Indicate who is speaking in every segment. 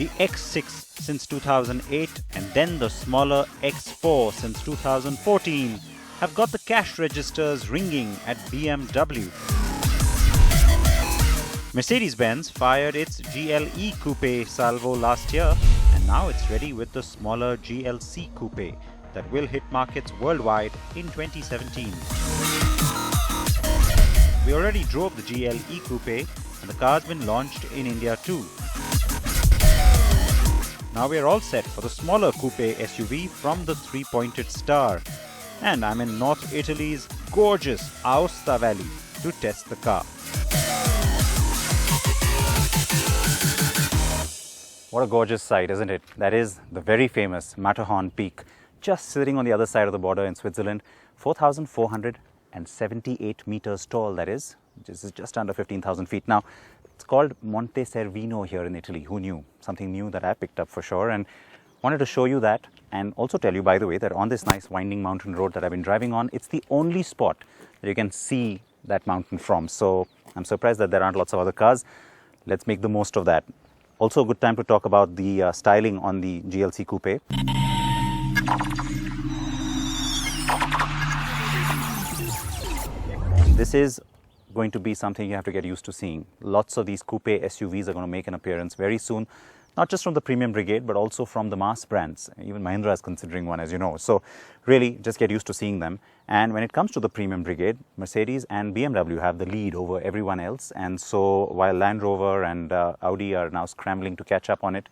Speaker 1: The X6 since 2008 and then the smaller X4 since 2014 have got the cash registers ringing at BMW. Mercedes-Benz fired its GLE Coupe salvo last year, and now it's ready with the smaller GLC Coupe that will hit markets worldwide in 2017. We already drove the GLE Coupe and the car's been launched in India too. Now we are all set for the smaller coupe SUV from the three-pointed star, and I'm in North Italy's gorgeous Aosta Valley to test the car. What a gorgeous sight, isn't it? That is the very famous Matterhorn Peak, just sitting on the other side of the border in Switzerland, 4,478 meters tall, that is, which is just under 15,000 feet. Now, it's called Monte Cervino here in Italy. Who knew? Something new that I picked up for sure, and wanted to show you that, and also tell you, by the way, that on this nice winding mountain road that I've been driving on, it's the only spot that you can see that mountain from. So I'm surprised that there aren't lots of other cars. Let's make the most of that. Also a good time to talk about the styling on the GLC Coupe. This is going to be something you have to get used to seeing. Lots of these coupe SUVs are going to make an appearance very soon, not just from the premium brigade, but also from the mass brands. Even Mahindra is considering one, as you know. So really, just get used to seeing them. And when it comes to the premium brigade, Mercedes and BMW have the lead over everyone else. And so while Land Rover and Audi are now scrambling to catch up on it,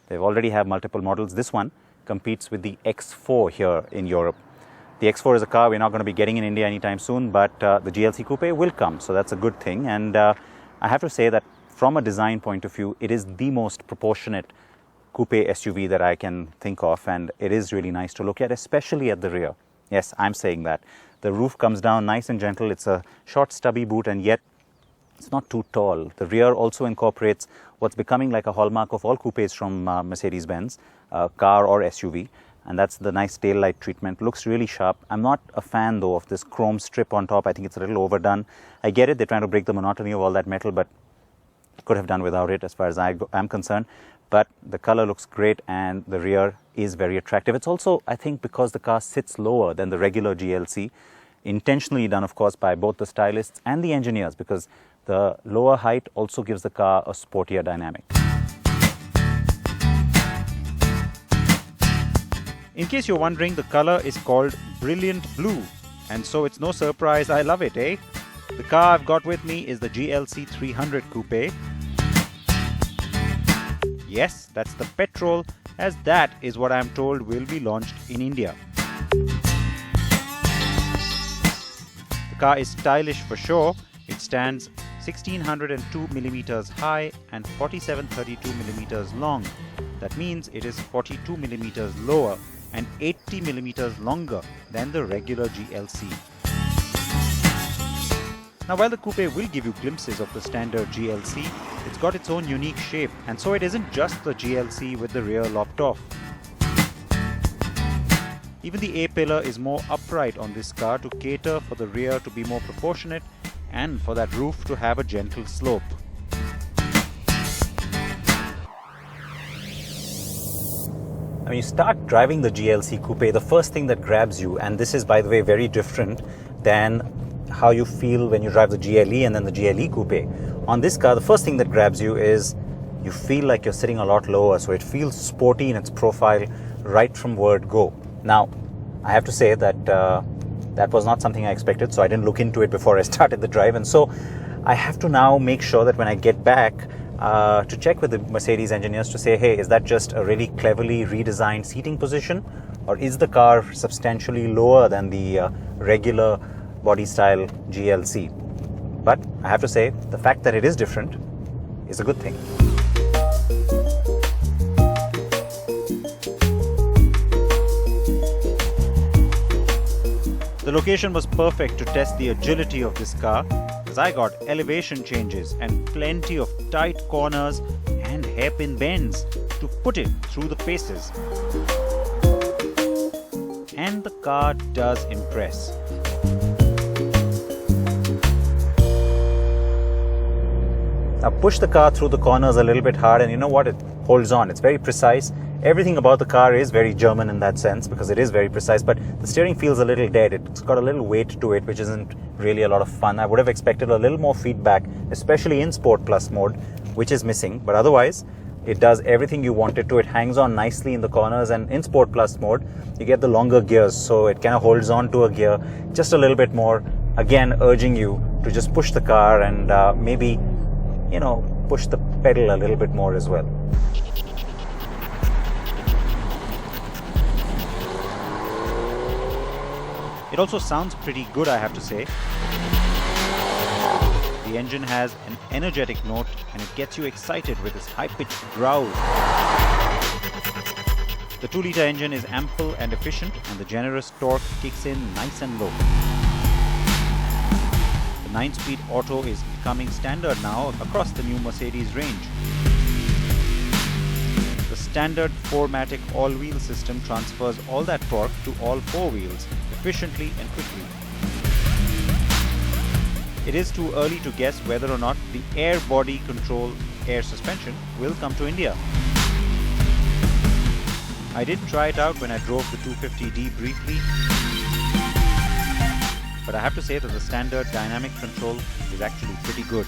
Speaker 1: they already have multiple models. This one competes with the X4 here in Europe. The X4 is a car we're not going to be getting in India anytime soon, but the GLC Coupe will come, so that's a good thing. And I have to say that from a design point of view, it is the most proportionate coupe SUV that I can think of, and it is really nice to look at, especially at the rear. Yes, I'm saying that. The roof comes down nice and gentle. It's a short, stubby boot, and yet it's not too tall. The rear also incorporates what's becoming like a hallmark of all coupes from Mercedes-Benz, car or SUV. And that's the nice tail light treatment. Looks really sharp. I'm not a fan though of this chrome strip on top. I think it's a little overdone. I get it, they're trying to break the monotony of all that metal, but could have done without it as far as I'm concerned. But the color looks great and the rear is very attractive. It's also, I think, because the car sits lower than the regular GLC, intentionally done, of course, by both the stylists and the engineers, because the lower height also gives the car a sportier dynamic. In case you're wondering, the color is called Brilliant Blue, and so it's no surprise I love it, eh? The car I've got with me is the GLC 300 Coupe. Yes, that's the petrol, as that is what I'm told will be launched in India. The car is stylish for sure. It stands 1602 millimeters high and 4732 millimeters long. That means it is 42 millimeters lower and 80 millimeters longer than the regular GLC. Now, while the coupe will give you glimpses of the standard GLC, it's got its own unique shape, and so it isn't just the GLC with the rear lopped off. Even the A-pillar is more upright on this car to cater for the rear to be more proportionate and for that roof to have a gentle slope. When you start driving the GLC Coupe, the first thing that grabs you, and this is, by the way, very different than how you feel when you drive the GLE and then the GLE Coupe. On this car, the first thing that grabs you is you feel like you're sitting a lot lower, so it feels sporty in its profile right from word go. Now, I have to say that that was not something I expected, so I didn't look into it before I started the drive, and so I have to now make sure that when I get back to check with the Mercedes engineers to say, hey, is that just a really cleverly redesigned seating position, or is the car substantially lower than the regular body style GLC? But I have to say, the fact that it is different is a good thing. The location was perfect to test the agility of this car, as I got elevation changes and plenty of tight corners and hairpin bends to put it through the paces. And the car does impress. Now push the car through the corners a little bit hard, and you know what? It holds on. It's very precise. Everything about the car is very German in that sense because it is very precise, but the steering feels a little dead. It's got a little weight to it, which isn't really a lot of fun. I would have expected a little more feedback, especially in Sport Plus mode, which is missing, but otherwise it does everything you want it to. It hangs on nicely in the corners, and in Sport Plus mode you get the longer gears, so it kind of holds on to a gear just a little bit more, again urging you to just push the car and maybe, you know, push the pedal a little bit more as well. It also sounds pretty good, I have to say. The engine has an energetic note and it gets you excited with its high-pitched growl. The 2-litre engine is ample and efficient, and the generous torque kicks in nice and low. The 9-speed auto is becoming standard now across the new Mercedes range. The standard 4MATIC all-wheel system transfers all that torque to all 4 wheels efficiently and quickly. It is too early to guess whether or not the air body control air suspension will come to India. I did try it out when I drove the 250D briefly, but I have to say that the standard dynamic control is actually pretty good.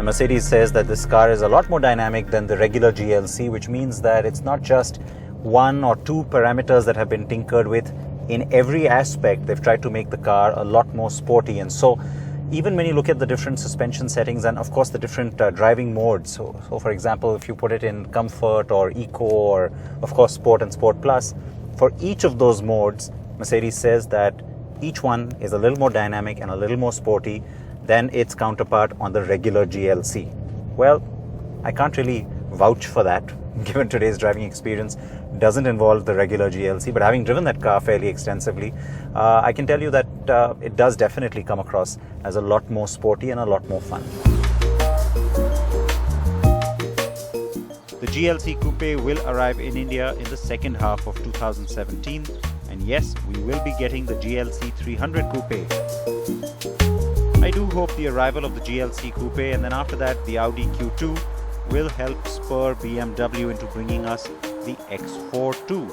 Speaker 1: Mercedes says that this car is a lot more dynamic than the regular GLC, which means that it's not just 1 or 2 parameters that have been tinkered with. In every aspect, they've tried to make the car a lot more sporty. And so even when you look at the different suspension settings and of course the different driving modes, so for example, if you put it in comfort or eco or of course sport and sport plus, for each of those modes, Mercedes says that each one is a little more dynamic and a little more sporty than its counterpart on the regular GLC. Well, I can't really vouch for that, given today's driving experience doesn't involve the regular GLC, but having driven that car fairly extensively, I can tell you that it does definitely come across as a lot more sporty and a lot more fun. The GLC Coupe will arrive in India in the second half of 2017, and yes, we will be getting the GLC 300 Coupe. I do hope the arrival of the GLC Coupe and then after that the Audi Q2 will help spur BMW into bringing us the X4 too.